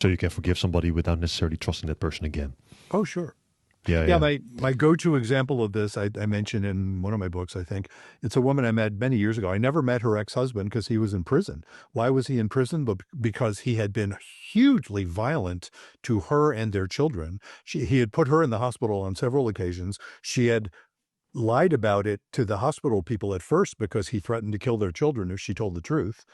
So you can forgive somebody without necessarily trusting that person again. Oh, sure. Yeah, Yeah, yeah. my go-to example of this, I mentioned in one of my books, I think. It's a woman I met many years ago. I never met her ex-husband because he was in prison. Why was he in prison? But because he had been hugely violent to her and their children. He had put her in the hospital on several occasions. She had lied about it to the hospital people at first because he threatened to kill their children if she told the truth.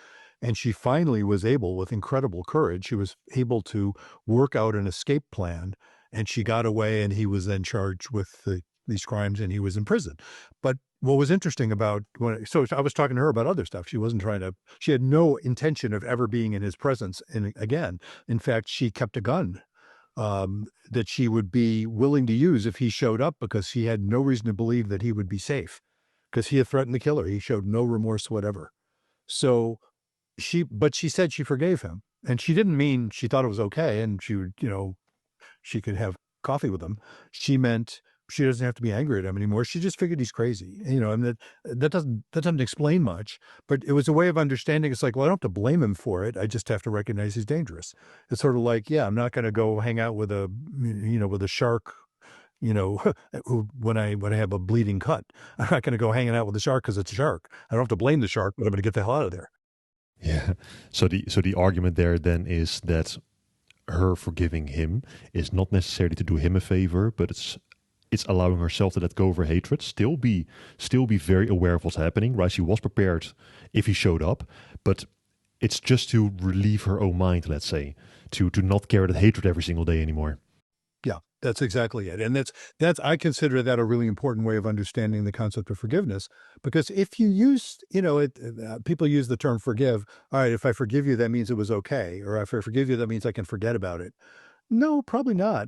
And she finally was able, with incredible courage, she was able to work out an escape plan. And she got away, and he was then charged with these crimes, and he was in prison. But what was interesting about so I was talking to her about other stuff. She wasn't trying to, she had no intention of ever being in his presence. And again, in fact, she kept a gun that she would be willing to use if he showed up because she had no reason to believe that he would be safe because he had threatened to kill her. He showed no remorse whatever. So but she said she forgave him. And she didn't mean she thought it was okay and she would, she could have coffee with him. She meant she doesn't have to be angry at him anymore. She just figured he's crazy, and that doesn't explain much. But it was a way of understanding. It's like, well, I don't have to blame him for it. I just have to recognize he's dangerous. It's sort of like, yeah, I'm not going to go hang out with a shark. When I have a bleeding cut, I'm not going to go hanging out with the shark because it's a shark. I don't have to blame the shark, but I'm going to get the hell out of there. Yeah. So the argument there then is that her forgiving him is not necessarily to do him a favor, but it's allowing herself to let go of her hatred, still be very aware of what's happening, right? She was prepared if he showed up, but it's just to relieve her own mind, let's say, to not carry that hatred every single day anymore. Yeah, that's exactly it. And that's I consider that a really important way of understanding the concept of forgiveness because if you use, people use the term forgive. All right, if I forgive you, that means it was okay. Or if I forgive you, that means I can forget about it. No, probably not.